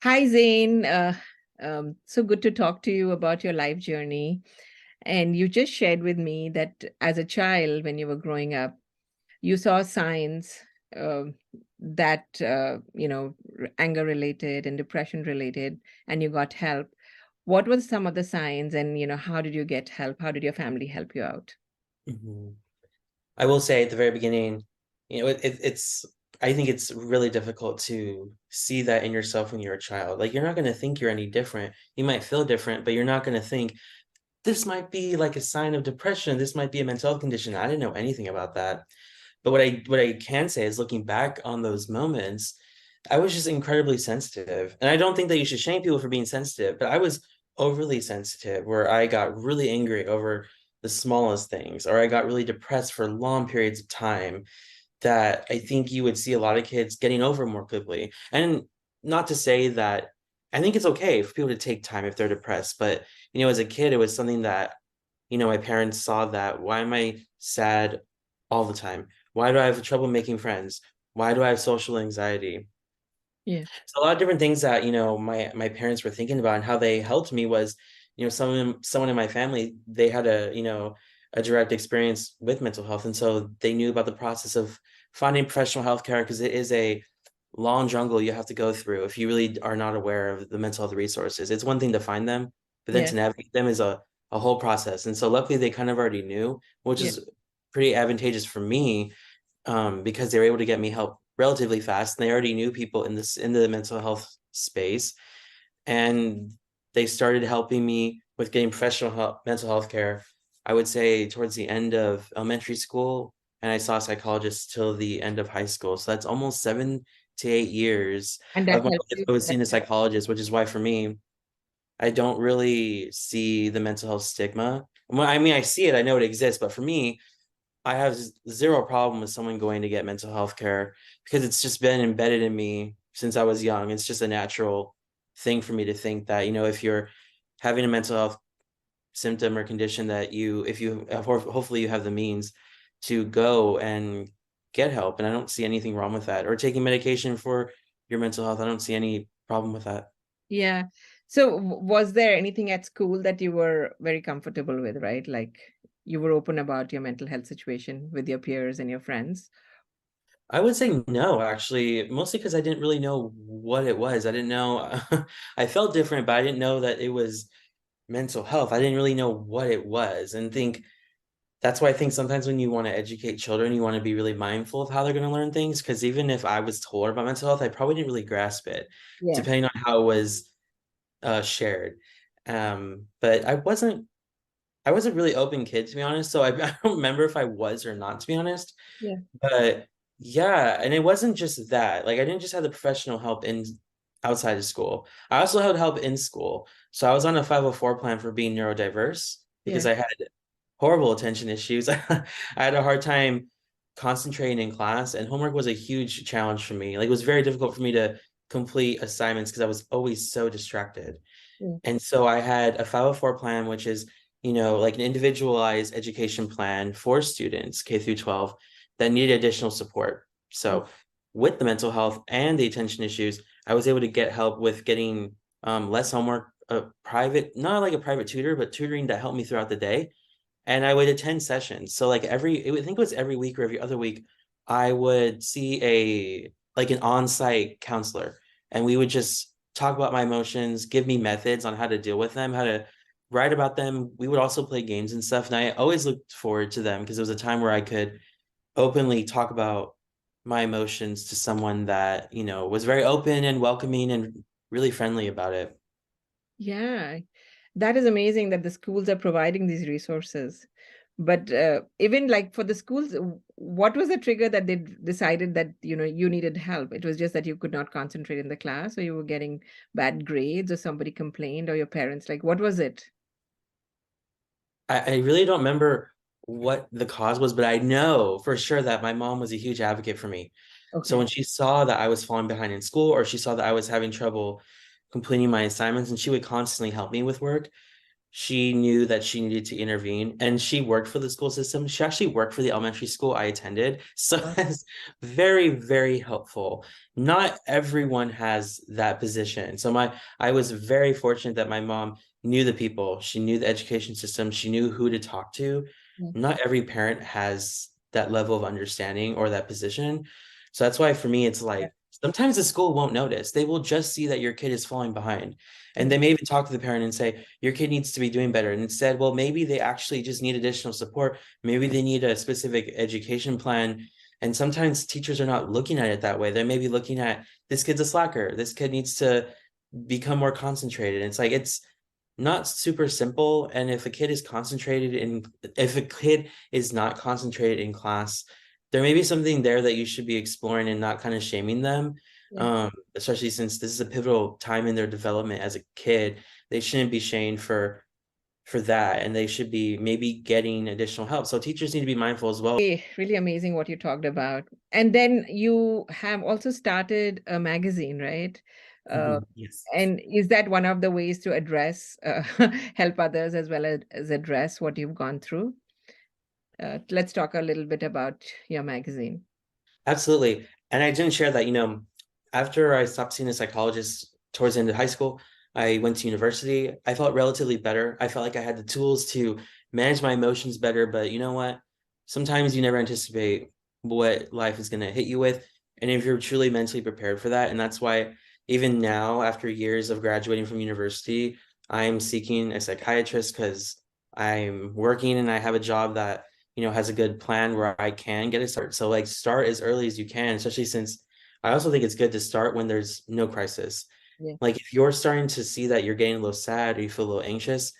Hi, Zane. So good to talk to you about your life journey. And you just shared with me that as a child, when you were growing up, you saw signs uh, that, anger related and depression related, and you got help. What were some of the signs, and, how did you get help? How did your family help you out? Mhm. I will say at the very beginning, it's I think it's really difficult to see that in yourself when you're a child. Like you're not going to think you're any different. You might feel different, but you're not going to think this might be like a sign of depression. This might be a mental health condition. I didn't know anything about that. But what I can say is looking back on those moments, I was just incredibly sensitive. And I don't think that you should shame people for being sensitive, but I was overly sensitive where I got really angry over the smallest things, or I got really depressed for long periods of time that I think you would see a lot of kids getting over more quickly. And not to say that I think it's okay for people to take time if they're depressed, but as a kid, it was something that my parents saw that. Why am I sad all the time? Why do I have trouble making friends? Why do I have social anxiety? Yeah. So a lot of different things that, my parents were thinking about, and how they helped me was, someone in my family, they had a direct experience with mental health. And so they knew about the process of finding professional health care, because it is a long jungle you have to go through if you really are not aware of the mental health resources. It's one thing to find them, but then Yeah. to navigate them is a whole process. And so luckily they kind of already knew, which Yeah. is pretty advantageous for me, because they were able to get me help relatively fast. And they already knew people in the mental health space, and they started helping me with getting professional mental health care. I would say towards the end of elementary school, and I saw a psychologist till the end of high school. So that's almost 7 to 8 years And that of my helped life you. I was seeing a psychologist, which is why for me, I don't really see the mental health stigma. Well, I mean, I see it, I know it exists, but for me, I have zero problem with someone going to get mental health care, because it's just been embedded in me since I was young. It's just a natural thing for me to think that, if you're having a mental health symptom or condition, that if you hopefully you have the means to go and get help. And I don't see anything wrong with that. Or taking medication for your mental health. I don't see any problem with that. Yeah. So was there anything at school that you were very comfortable with, right? Like you were open about your mental health situation with your peers and your friends? I would say no, actually, mostly because I didn't really know what it was. I didn't know. I felt different, but I didn't know that it was mental health. I didn't really know what it was, and think that's why I think sometimes when you want to educate children, you want to be really mindful of how they're going to learn things. Because even if I was told about mental health, I probably didn't really grasp it, Yeah. depending on how it was shared. But I was a really open kid, to be honest. So I don't remember if I was or not, to be honest. Yeah. But yeah, and it wasn't just that. Like I didn't just have the professional help in outside of school. I also had help in school. So I was on a 504 plan for being neurodiverse, because Yeah. I had horrible attention issues. I had a hard time concentrating in class, and homework was a huge challenge for me. Like it was very difficult for me to complete assignments because I was always so distracted. Yeah. And so I had a 504 plan, which is, like an individualized education plan for students K through 12 that needed additional support. Yeah. So with the mental health and the attention issues, I was able to get help with getting less homework, not like a private tutor, but tutoring that helped me throughout the day. And I would attend sessions. So like I think it was every week or every other week, I would see like an on-site counselor, and we would just talk about my emotions, give me methods on how to deal with them, how to write about them. We would also play games and stuff. And I always looked forward to them because it was a time where I could openly talk about my emotions to someone that, was very open and welcoming and really friendly about it. Yeah. That is amazing that the schools are providing these resources. But even like for the schools, what was the trigger that they decided that, you needed help? It was just that you could not concentrate in the class, or you were getting bad grades, or somebody complained, or your parents, like, what was it? I really don't remember what the cause was, but I know for sure that my mom was a huge advocate for me. So Okay. when she saw that I was falling behind in school, or she saw that I was having trouble completing my assignments, and she would constantly help me with work, she knew that she needed to intervene, and she worked for the school system. She actually worked for the elementary school I attended. So Oh, that's very, very helpful. Not everyone has that position. So I was very fortunate that my mom knew the people. She knew the education system. She knew who to talk to. yeah, Not every parent has that level of understanding or that position. So that's why for me, it's yeah, like sometimes the school won't notice. They will just see that your kid is falling behind. And yeah, they may even talk to the parent and say, your kid needs to be doing better. And instead, well, maybe they actually just need additional support. Maybe they need a specific education plan. And sometimes teachers are not looking at it that way. They may be looking at this kid's a slacker. This kid needs to become more concentrated. It's like it's not super simple. And if a kid is not concentrated in class, there may be something there that you should be exploring and not kind of shaming them. yeah. Especially since this is a pivotal time in their development as a kid. They shouldn't be shamed for that, and they should be maybe getting additional help. So teachers need to be mindful as well. Really amazing what you talked about. And then you have also started a magazine, right? Uh, Mhm, yes. and is that one of the ways to address, help others as well as address what you've gone through? Let's talk a little bit about your magazine. Absolutely. And I didn't share that, after I stopped seeing a psychologist towards the end of high school, I went to university. I felt relatively better. I felt like I had the tools to manage my emotions better. But you know what? Sometimes you never anticipate what life is going to hit you with. And if you're truly mentally prepared for that, and that's why even now, after years of graduating from university, I'm seeking a psychiatrist because I'm working and I have a job that has a good plan where I can get a start. So like start as early as you can, especially since I also think it's good to start when there's no crisis. Yeah, Like if you're starting to see that you're getting a little sad or you feel a little anxious,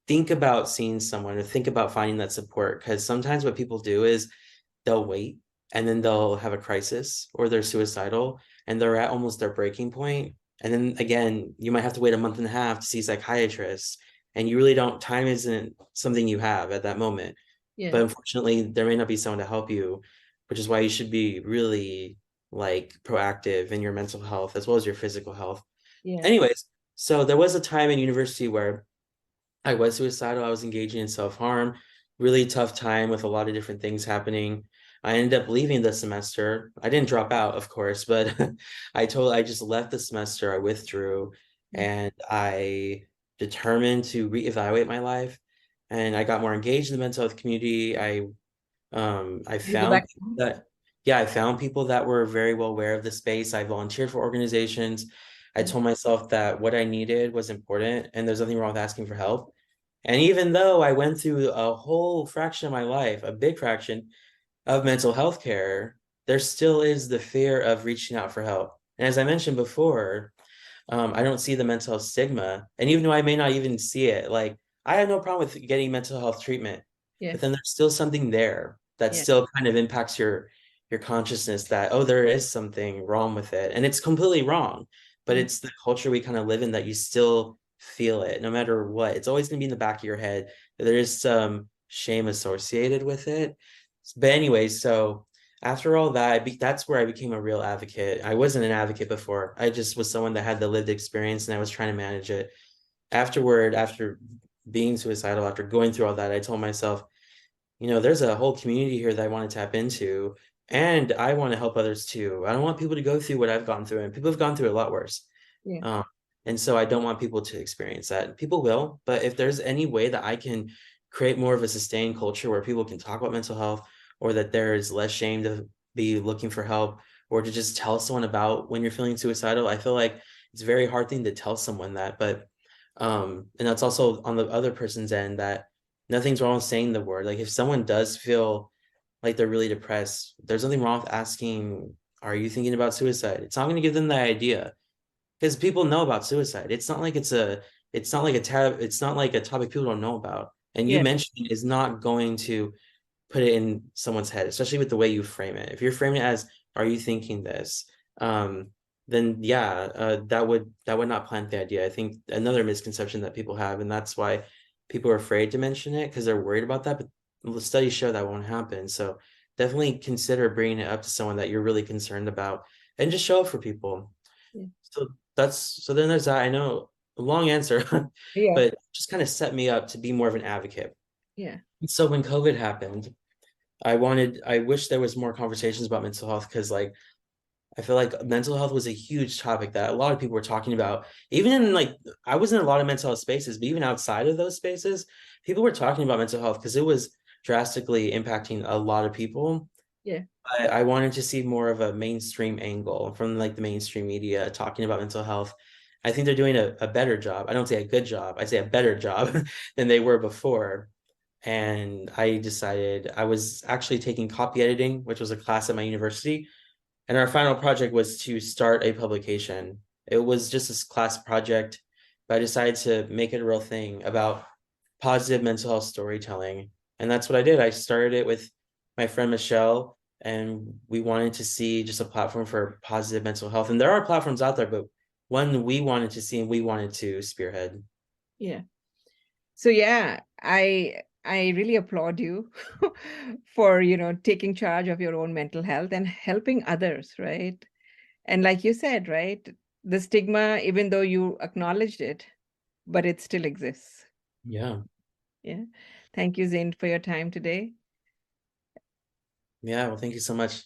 think about seeing someone or think about finding that support. Because sometimes what people do is they'll wait and then they'll have a crisis or they're suicidal and they're at almost their breaking point. And then again, you might have to wait a month and a half to see psychiatrists. And you really don't, time isn't something you have at that moment. yeah, But unfortunately, there may not be someone to help you, which is why you should be really like proactive in your mental health as well as your physical health. yeah, Anyways, so there was a time in university where I was suicidal. I was engaging in self-harm, really tough time with a lot of different things happening. I ended up leaving the semester. I didn't drop out, of course, but I just left the semester. I withdrew yeah. and I determined to reevaluate my life. And I got more engaged in the mental health community. I You go found back people home? that, yeah, I found people that were very well aware of the space. I volunteered for organizations. I Yeah, told myself that what I needed was important and there's nothing wrong with asking for help. And even though I went through a whole fraction of my life, a big fraction of mental health care, there still is the fear of reaching out for help. And as I mentioned before, I don't see the mental health stigma. And even though I may not even see it, like I have no problem with getting mental health treatment, yeah, but then there's still something there that yeah, still kind of impacts your consciousness that, oh, there is something wrong with it. And it's completely wrong. But yeah, it's the culture we kind of live in that you still feel it no matter what. It's always gonna be in the back of your head. There is some shame associated with it. But anyway, so after all that, that's where I became a real advocate. I wasn't an advocate before. I just was someone that had the lived experience and I was trying to manage it. After being suicidal, after going through all that, I told myself, there's a whole community here that I want to tap into and I want to help others too. I don't want people to go through what I've gone through, and people have gone through a lot worse. yeah, Um, and so I don't want people to experience that. People will, but if there's any way that I can create more of a sustained culture where people can talk about mental health, or that there is less shame to be looking for help, or to just tell someone about when you're feeling suicidal, I feel like it's a very hard thing to tell someone that. But and that's also on the other person's end that nothing's wrong with saying the word. Like if someone does feel like they're really depressed, there's nothing wrong with asking, are you thinking about suicide? It's not going to give them the idea because people know about suicide. It's not like a topic people don't know about. And you yeah, mentioning is not going to put it in someone's head, especially with the way you frame it. If you're framing it as, are you thinking this? Um, then yeah, that would not plant the idea. I think another misconception that people have, and that's why people are afraid to mention it because they're worried about that. But the studies show that won't happen. So definitely consider bringing it up to someone that you're really concerned about, and just show up for people. yeah. So so then there's that. I know. long answer, Yeah. but just kind of set me up to be more of an advocate. Yeah. So when COVID happened, I wish there was more conversations about mental health, because like I feel like mental health was a huge topic that a lot of people were talking about. Even in like, I was in a lot of mental health spaces, but even outside of those spaces, people were talking about mental health because it was drastically impacting a lot of people. Yeah. I wanted to see more of a mainstream angle from like the mainstream media talking about mental health. I think they're doing a better job. I don't say a good job, I say a better job than they were before. And I decided, I was actually taking copy editing, which was a class at my university, and our final project was to start a publication. It was just this class project, but I decided to make it a real thing about positive mental health storytelling. And that's what I did. I started it with my friend Michelle, and we wanted to see just a platform for positive mental health. And there are platforms out there, but one we wanted to see and we wanted to spearhead. Yeah. So yeah, I really applaud you for, taking charge of your own mental health and helping others, right? And like you said, right, the stigma, even though you acknowledged it, but it still exists. Yeah. Yeah. Thank you, Zane, for your time today. Yeah. Well, thank you so much.